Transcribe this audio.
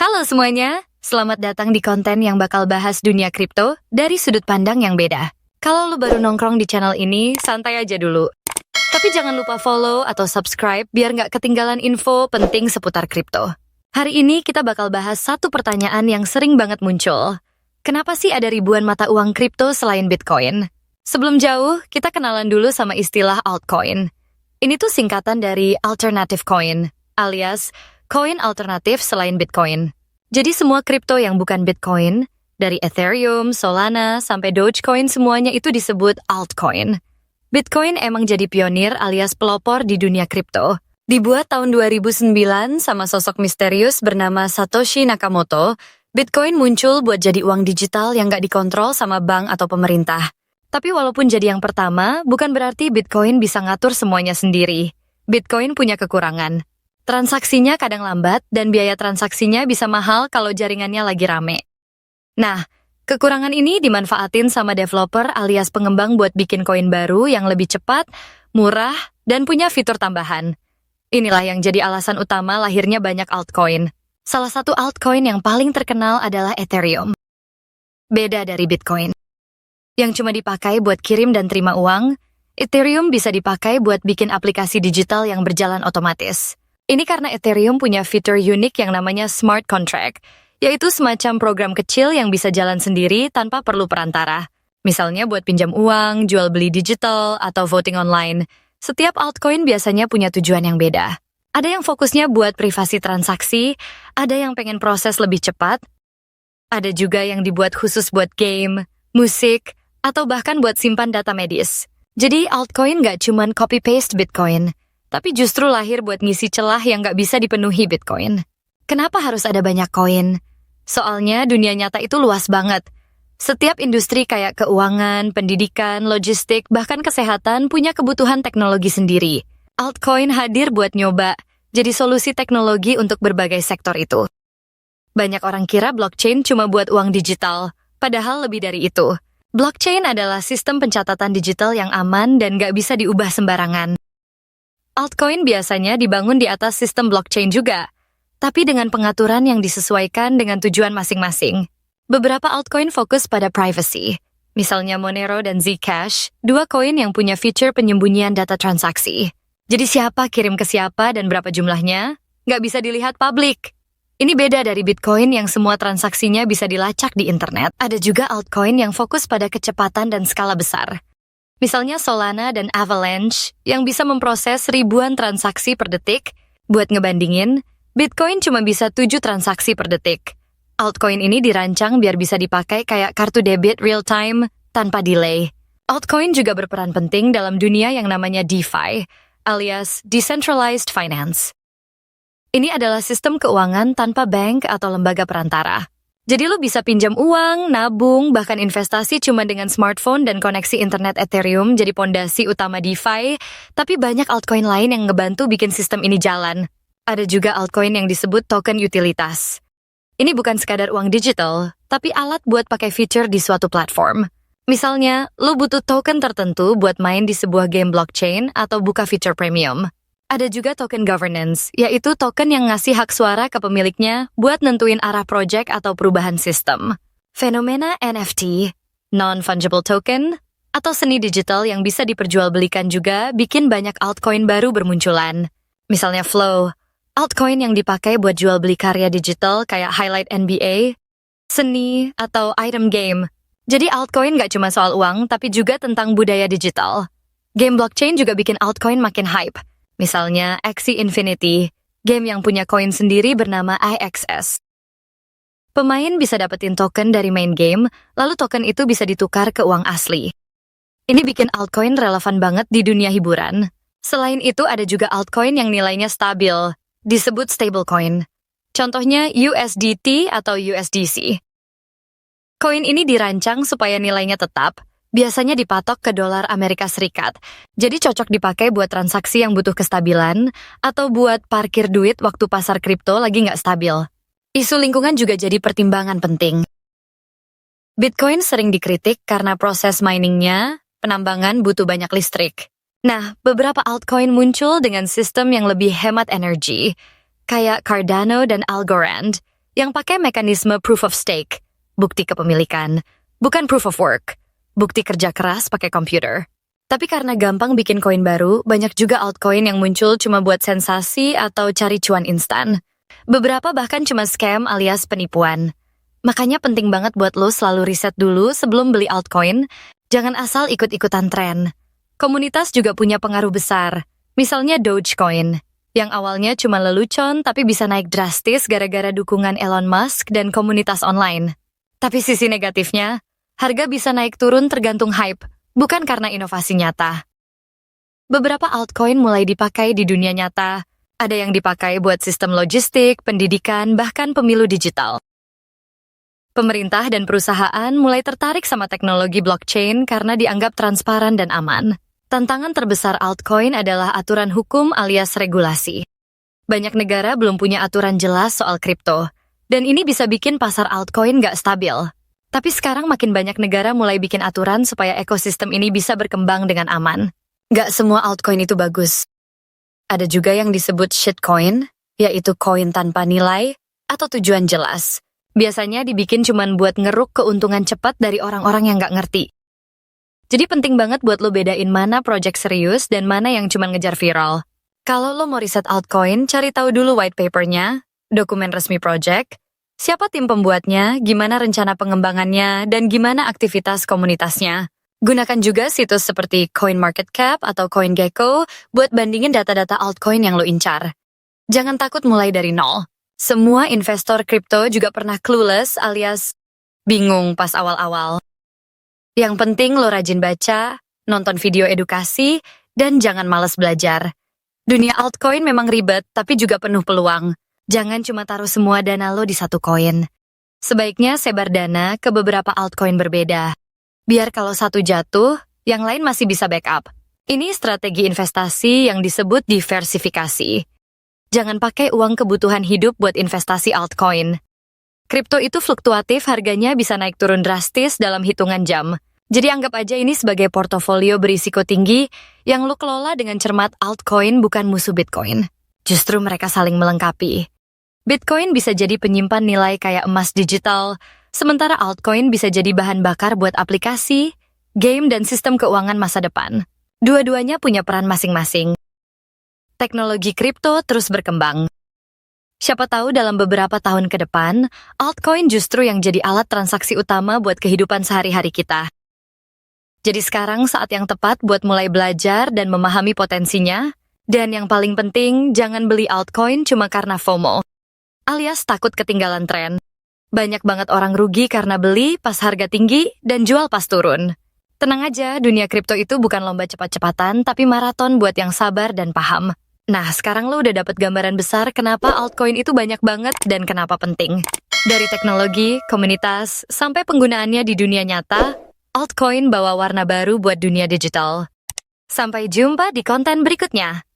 Halo semuanya, selamat datang di konten yang bakal bahas dunia kripto dari sudut pandang yang beda. Kalau lu baru nongkrong di channel ini, santai aja dulu. Tapi jangan lupa follow atau subscribe biar nggak ketinggalan info penting seputar kripto. Hari ini kita bakal bahas satu pertanyaan yang sering banget muncul. Kenapa sih ada ribuan mata uang kripto selain Bitcoin? Sebelum jauh, kita kenalan dulu sama istilah altcoin. Ini tuh singkatan dari alternative coin, alias koin alternatif selain Bitcoin. Jadi semua kripto yang bukan Bitcoin, dari Ethereum, Solana, sampai Dogecoin semuanya itu disebut altcoin. Bitcoin emang jadi pionir alias pelopor di dunia kripto. Dibuat tahun 2009 sama sosok misterius bernama Satoshi Nakamoto, Bitcoin muncul buat jadi uang digital yang gak dikontrol sama bank atau pemerintah. Tapi walaupun jadi yang pertama, bukan berarti Bitcoin bisa ngatur semuanya sendiri. Bitcoin punya kekurangan. Transaksinya kadang lambat dan biaya transaksinya bisa mahal kalau jaringannya lagi rame. Nah, kekurangan ini dimanfaatin sama developer alias pengembang buat bikin koin baru yang lebih cepat, murah, dan punya fitur tambahan. Inilah yang jadi alasan utama lahirnya banyak altcoin. Salah satu altcoin yang paling terkenal adalah Ethereum. Beda dari Bitcoin, yang cuma dipakai buat kirim dan terima uang, Ethereum bisa dipakai buat bikin aplikasi digital yang berjalan otomatis. Ini karena Ethereum punya fitur unik yang namanya smart contract, yaitu semacam program kecil yang bisa jalan sendiri tanpa perlu perantara. Misalnya buat pinjam uang, jual beli digital, atau voting online. Setiap altcoin biasanya punya tujuan yang beda. Ada yang fokusnya buat privasi transaksi, ada yang pengen proses lebih cepat, ada juga yang dibuat khusus buat game, musik, atau bahkan buat simpan data medis. Jadi altcoin gak cuman copy-paste Bitcoin, tapi justru lahir buat ngisi celah yang gak bisa dipenuhi Bitcoin. Kenapa harus ada banyak koin? Soalnya dunia nyata itu luas banget. Setiap industri kayak keuangan, pendidikan, logistik, bahkan kesehatan punya kebutuhan teknologi sendiri. Altcoin hadir buat nyoba, jadi solusi teknologi untuk berbagai sektor itu. Banyak orang kira blockchain cuma buat uang digital, padahal lebih dari itu. Blockchain adalah sistem pencatatan digital yang aman dan gak bisa diubah sembarangan. Altcoin biasanya dibangun di atas sistem blockchain juga, tapi dengan pengaturan yang disesuaikan dengan tujuan masing-masing. Beberapa altcoin fokus pada privacy, misalnya Monero dan Zcash, dua koin yang punya fitur penyembunyian data transaksi. Jadi siapa kirim ke siapa dan berapa jumlahnya, nggak bisa dilihat publik. Ini beda dari Bitcoin yang semua transaksinya bisa dilacak di internet. Ada juga altcoin yang fokus pada kecepatan dan skala besar. Misalnya Solana dan Avalanche yang bisa memproses ribuan transaksi per detik. Buat ngebandingin, Bitcoin cuma bisa 7 transaksi per detik. Altcoin ini dirancang biar bisa dipakai kayak kartu debit real time tanpa delay. Altcoin juga berperan penting dalam dunia yang namanya DeFi, alias Decentralized Finance. Ini adalah sistem keuangan tanpa bank atau lembaga perantara. Jadi lo bisa pinjam uang, nabung, bahkan investasi cuma dengan smartphone dan koneksi internet Ethereum jadi pondasi utama DeFi, tapi banyak altcoin lain yang ngebantu bikin sistem ini jalan. Ada juga altcoin yang disebut token utilitas. Ini bukan sekadar uang digital, tapi alat buat pakai fitur di suatu platform. Misalnya, lo butuh token tertentu buat main di sebuah game blockchain atau buka fitur premium. Ada juga token governance, yaitu token yang ngasih hak suara ke pemiliknya buat nentuin arah project atau perubahan sistem. Fenomena NFT, non-fungible token, atau seni digital yang bisa diperjualbelikan juga bikin banyak altcoin baru bermunculan. Misalnya Flow, altcoin yang dipakai buat jual beli karya digital kayak highlight NBA, seni, atau item game. Jadi altcoin gak cuma soal uang, tapi juga tentang budaya digital. Game blockchain juga bikin altcoin makin hype. Misalnya Axie Infinity, game yang punya koin sendiri bernama IXS. Pemain bisa dapetin token dari main game, lalu token itu bisa ditukar ke uang asli. Ini bikin altcoin relevan banget di dunia hiburan. Selain itu ada juga altcoin yang nilainya stabil, disebut stablecoin. Contohnya USDT atau USDC. Koin ini dirancang supaya nilainya tetap, biasanya dipatok ke dolar Amerika Serikat. Jadi cocok dipakai buat transaksi yang butuh kestabilan atau buat parkir duit waktu pasar kripto lagi nggak stabil. Isu lingkungan juga jadi pertimbangan penting. Bitcoin sering dikritik karena proses miningnya, penambangan butuh banyak listrik. Nah, beberapa altcoin muncul dengan sistem yang lebih hemat energi, kayak Cardano dan Algorand. yang pakai mekanisme proof of stake, bukti kepemilikan, bukan proof of work, bukti kerja keras pakai komputer. Tapi karena gampang bikin koin baru, banyak juga altcoin yang muncul cuma buat sensasi atau cari cuan instan. Beberapa bahkan cuma scam alias penipuan. Makanya penting banget buat lo selalu riset dulu sebelum beli altcoin, jangan asal ikut-ikutan tren. Komunitas juga punya pengaruh besar, misalnya Dogecoin, yang awalnya cuma lelucon tapi bisa naik drastis gara-gara dukungan Elon Musk dan komunitas online. Tapi sisi negatifnya, harga bisa naik turun tergantung hype, bukan karena inovasi nyata. Beberapa altcoin mulai dipakai di dunia nyata, ada yang dipakai buat sistem logistik, pendidikan, bahkan pemilu digital. Pemerintah dan perusahaan mulai tertarik sama teknologi blockchain karena dianggap transparan dan aman. Tantangan terbesar altcoin adalah aturan hukum alias regulasi. Banyak negara belum punya aturan jelas soal kripto, dan ini bisa bikin pasar altcoin nggak stabil. Tapi sekarang makin banyak negara mulai bikin aturan supaya ekosistem ini bisa berkembang dengan aman. Nggak semua altcoin itu bagus. Ada juga yang disebut shitcoin, yaitu koin tanpa nilai atau tujuan jelas. Biasanya dibikin cuman buat ngeruk keuntungan cepat dari orang-orang yang nggak ngerti. Jadi penting banget buat lo bedain mana project serius dan mana yang cuman ngejar viral. Kalau lo mau riset altcoin, cari tahu dulu white papernya, dokumen resmi project, siapa tim pembuatnya, gimana rencana pengembangannya, dan gimana aktivitas komunitasnya. Gunakan juga situs seperti CoinMarketCap atau CoinGecko buat bandingin data-data altcoin yang lo incar. Jangan takut mulai dari nol. Semua investor kripto juga pernah clueless alias bingung pas awal-awal. Yang penting lo rajin baca, nonton video edukasi, dan jangan malas belajar. Dunia altcoin memang ribet, tapi juga penuh peluang. Jangan cuma taruh semua dana lo di satu koin. Sebaiknya sebar dana ke beberapa altcoin berbeda. Biar kalau satu jatuh, yang lain masih bisa backup. Ini strategi investasi yang disebut diversifikasi. Jangan pakai uang kebutuhan hidup buat investasi altcoin. Kripto itu fluktuatif, harganya bisa naik turun drastis dalam hitungan jam. Jadi anggap aja ini sebagai portofolio berisiko tinggi yang lo kelola dengan cermat. Altcoin bukan musuh Bitcoin. Justru mereka saling melengkapi. Bitcoin bisa jadi penyimpan nilai kayak emas digital, sementara altcoin bisa jadi bahan bakar buat aplikasi, game, dan sistem keuangan masa depan. Dua-duanya punya peran masing-masing. Teknologi kripto terus berkembang. Siapa tahu dalam beberapa tahun ke depan, altcoin justru yang jadi alat transaksi utama buat kehidupan sehari-hari kita. Jadi sekarang saat yang tepat buat mulai belajar dan memahami potensinya. Dan yang paling penting, jangan beli altcoin cuma karena FOMO, alias takut ketinggalan tren. Banyak banget orang rugi karena beli pas harga tinggi dan jual pas turun. Tenang aja, dunia kripto itu bukan lomba cepat-cepatan, tapi maraton buat yang sabar dan paham. Nah, sekarang lo udah dapet gambaran besar kenapa altcoin itu banyak banget dan kenapa penting. Dari teknologi, komunitas, sampai penggunaannya di dunia nyata, altcoin bawa warna baru buat dunia digital. Sampai jumpa di konten berikutnya.